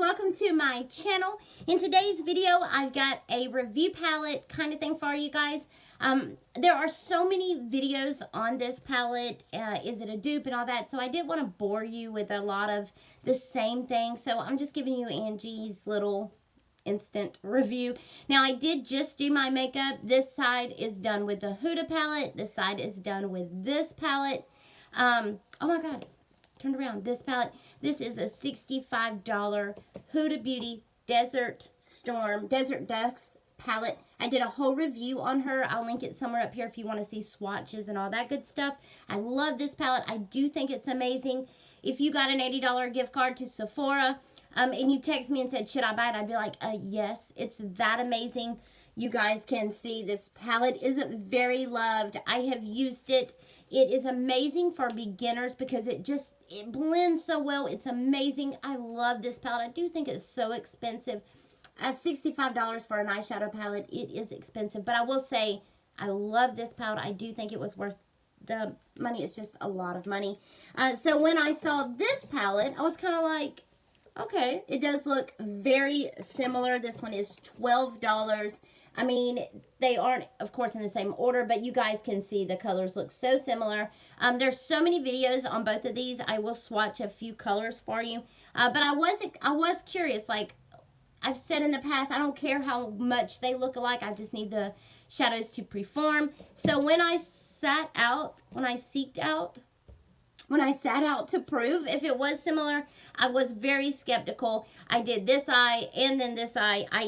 welcome to my channel. In today's video, I've got a review palette kind of thing for you guys. There are so many videos on this palette. Is it a dupe and all that? So I didn't want to bore you with a lot of the same thing. So I'm just giving you Angie's little instant review. Now, I did just do my makeup. This side is done with the Huda palette. This side is done with this palette. Oh my God, it's turned around. This palette. This is a $65 Huda Beauty Desert Dusk Palette. I did a whole review on her. I'll link it somewhere up here if you want to see swatches and all that good stuff. I love this palette. I do think it's amazing. If you got an $80 gift card to Sephora, and you text me and said, should I buy it? I'd be like, yes, it's that amazing. You guys can see this palette is very loved. I have used it. It is amazing for beginners because it blends so well. It's amazing. I love this palette. I do think it's so expensive. $65 for an eyeshadow palette, it is expensive. But I will say, I love this palette. I do think it was worth the money. It's just a lot of money. So when I saw this palette, I was kind of like, okay, it does look very similar. This one is $12. I mean, they aren't, of course, in the same order, but you guys can see the colors look so similar. There's so many videos on both of these. I will swatch a few colors for you. But I was curious, like I've said in the past, I don't care how much they look alike. I just need the shadows to perform. So when I sat out to prove if it was similar, I was very skeptical. I did this eye and then this eye. I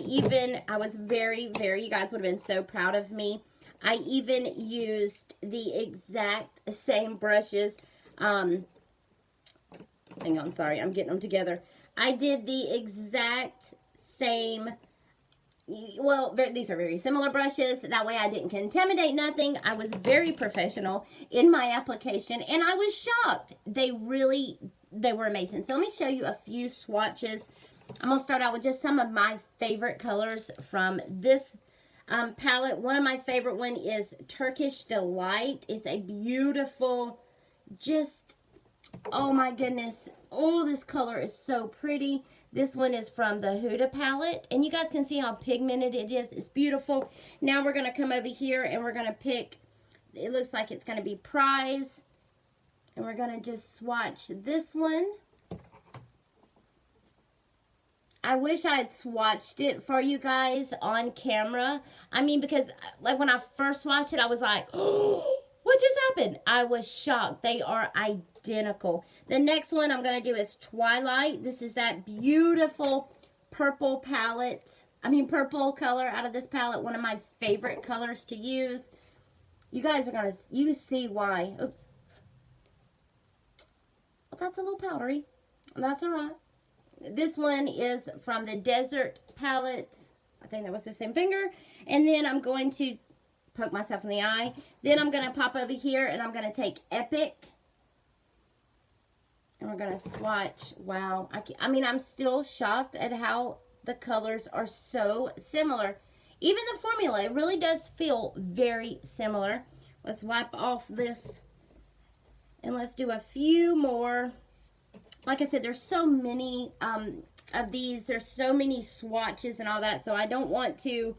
was very, you guys would have been so proud of me. I even used the exact same brushes. Hang on, sorry, I'm getting them together. I did the exact same. Well, these are very similar brushes. That way I didn't contaminate nothing. I was very professional in my application, and I was shocked. They were amazing. So let me show you a few swatches. I'm going to start out with just some of my favorite colors from this palette. One of my favorite one is Turkish Delight. It's a beautiful, just, oh my goodness. Oh, this color is so pretty. This one is from the Huda palette. And you guys can see how pigmented it is. It's beautiful. Now we're going to come over here and we're going to pick, it looks like it's going to be Prize. And we're going to just swatch this one. I wish I had swatched it for you guys on camera. I mean, because like when I first swatched it, I was like, oh, what just happened? I was shocked. They are identical. The next one I'm going to do is Twilight. This is that beautiful purple purple color out of this palette. One of my favorite colors to use. You guys are going to see why. Oops. Well, that's a little powdery. That's all right. This one is from the Desert palette. I think that was the same finger. And then I'm going to poke myself in the eye. Then I'm going to pop over here and I'm going to take Epic. And we're going to swatch. Wow. I mean, I'm still shocked at how the colors are so similar. Even the formula, it really does feel very similar. Let's wipe off this. And let's do a few more. Like I said, there's so many of these. There's so many swatches and all that. So I don't want to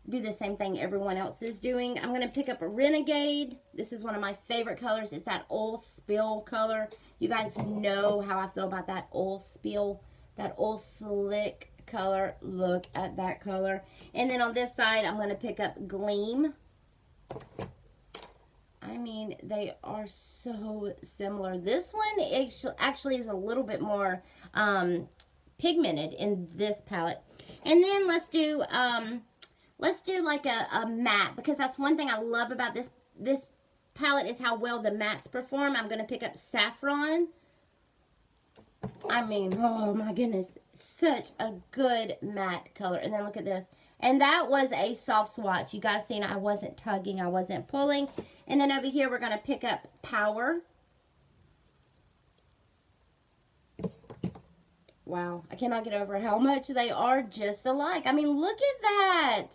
do the same thing everyone else is doing. I'm going to pick up a Renegade. This is one of my favorite colors. It's that oil spill color. You guys know how I feel about that oil spill, that oil slick color. Look at that color. And then on this side, I'm going to pick up Gleam. I mean, they are so similar. This one actually is a little bit more pigmented in this palette. And then let's do like a matte, because that's one thing I love about this palette is how well the mattes perform. I'm going to pick up Saffron. I mean, oh my goodness, such a good matte color. And then look at this. And that was a soft swatch. You guys seen I wasn't tugging, I wasn't pulling. And then over here we're going to pick up Power. Wow, I cannot get over how much they are just alike. I mean, look at that.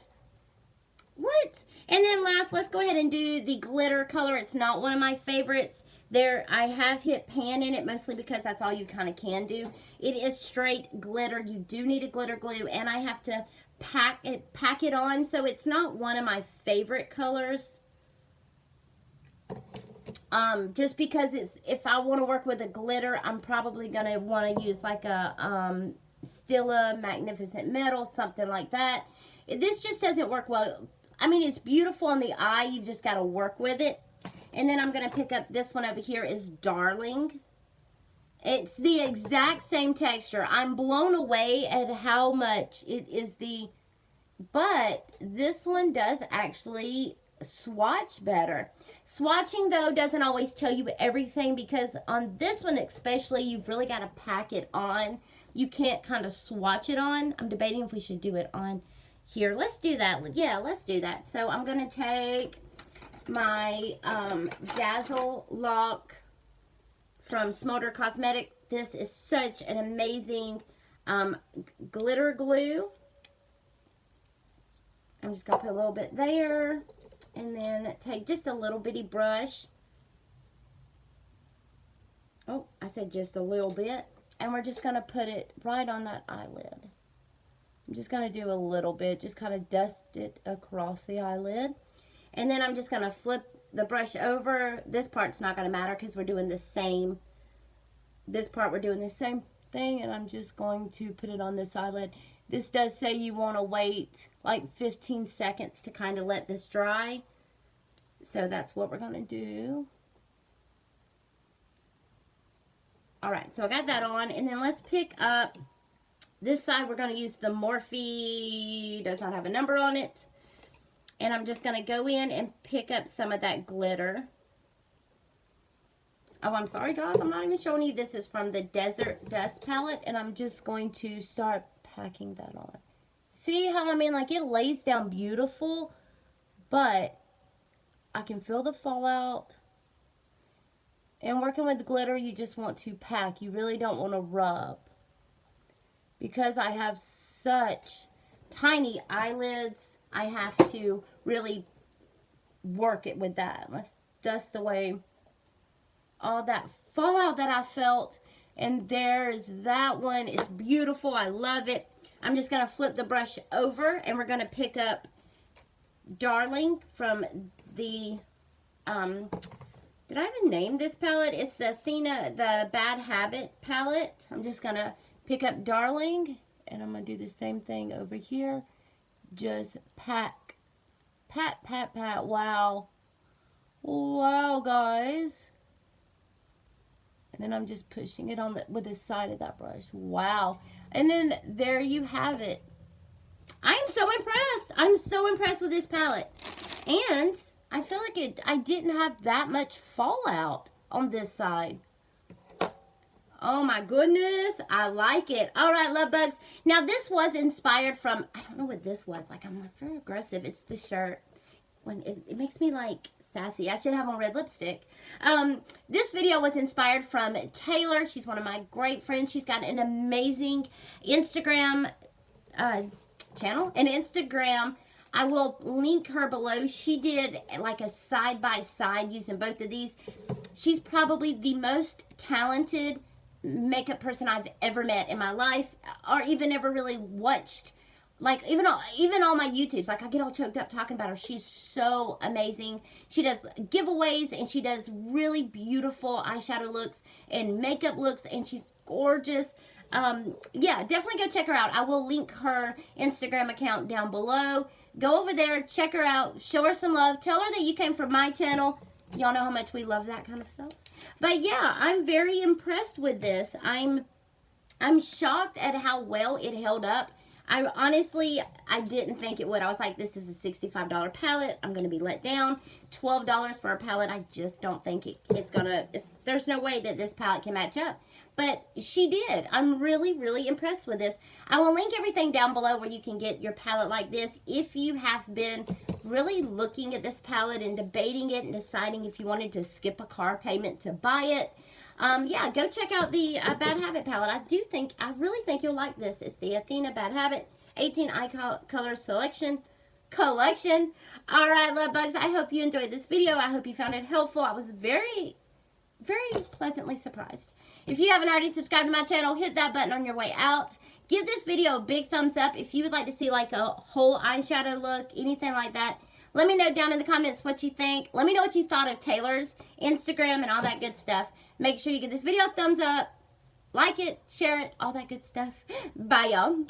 What? And then last, let's go ahead and do the glitter color. It's not one of my favorites. I have hit pan in it mostly because that's all you kind of can do. It is straight glitter. You do need a glitter glue, and I have to pack it on, so it's not one of my favorite colors. Just because if I want to work with a glitter, I'm probably going to want to use like a Stila Magnificent Metal, something like that. This just doesn't work well. I mean, it's beautiful on the eye. You've just got to work with it. And then I'm going to pick up this one over here is Darling. It's the exact same texture. I'm blown away at how much it is but this one does actually swatch better. Swatching, though, doesn't always tell you everything, because on this one especially, you've really got to pack it on. You can't kind of swatch it on. I'm debating if we should do it on here. Let's do that. Yeah, let's do that. So I'm going to take my Dazzle Lock from Smolder Cosmetic. This is such an amazing glitter glue. I'm just going to put a little bit there, and then take just a little bitty brush. Oh, I said just a little bit. And we're just going to put it right on that eyelid. I'm just going to do a little bit, just kind of dust it across the eyelid. And then I'm just going to flip the brush over. This part's not going to matter because we're doing the same. This part we're doing the same thing, and I'm just going to put it on this eyelid. This does say you want to wait like 15 seconds to kind of let this dry. So that's what we're going to do. Alright, so I got that on. And then let's pick up this side. We're going to use the Morphe. Does not have a number on it. And I'm just going to go in and pick up some of that glitter. Oh, I'm sorry, guys. I'm not even showing you. This is from the Desert Dusk Palette. And I'm just going to start packing that on. See how, I mean, like, it lays down beautiful, but I can feel the fallout. And working with glitter, you just want to pack. You really don't want to rub. Because I have such tiny eyelids, I have to really work it with that. Let's dust away all that fallout that I felt. And there's that one. It's beautiful. I love it. I'm just going to flip the brush over, and we're going to pick up Darling from the, did I even name this palette? It's the Athena, the Bad Habit palette. I'm just going to pick up Darling, and I'm going to do the same thing over here. Just pack, pat, pat, pat. Wow. Wow, guys. And then I'm just pushing it on with the side of that brush. Wow. And then there you have it. I am so impressed. I'm so impressed with this palette. And I feel like I didn't have that much fallout on this side. Oh my goodness. I like it. All right, love bugs. Now this was inspired from, I don't know what this was. Like, I'm not very aggressive. It's the shirt. When it makes me like sassy. I should have on red lipstick. This video was inspired from Taylor. She's one of my great friends. She's got an amazing Instagram channel. An Instagram. I will link her below. She did like a side-by-side using both of these. She's probably the most talented makeup person I've ever met in my life, or even ever really watched. Like, even all my YouTubes, like, I get all choked up talking about her. She's so amazing. She does giveaways, and she does really beautiful eyeshadow looks and makeup looks, and she's gorgeous. Yeah, definitely go check her out. I will link her Instagram account down below. Go over there, check her out, show her some love. Tell her that you came from my channel. Y'all know how much we love that kind of stuff. But, yeah, I'm very impressed with this. I'm shocked at how well it held up. I didn't think it would. I was like, this is a $65 palette. I'm going to be let down. $12 for a palette. I just don't think it's going to, there's no way that this palette can match up. But she did. I'm really, really impressed with this. I will link everything down below where you can get your palette like this. If you have been really looking at this palette and debating it and deciding if you wanted to skip a car payment to buy it, yeah, go check out the Bad Habit palette. I really think you'll like this. It's the Athena Bad Habit 18 eye color collection. All right, love bugs. I hope you enjoyed this video. I hope you found it helpful. I was very very pleasantly surprised. If you haven't already subscribed to my channel, hit that button on your way out. Give this video a big thumbs up if you would like to see like a whole eyeshadow look, anything like that. Let me know down in the comments what you think. Let me know what you thought of Taylor's Instagram and all that good stuff. Make sure you give this video a thumbs up, like it, share it, all that good stuff. Bye, y'all.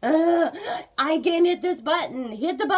I can't hit this button. Hit the button.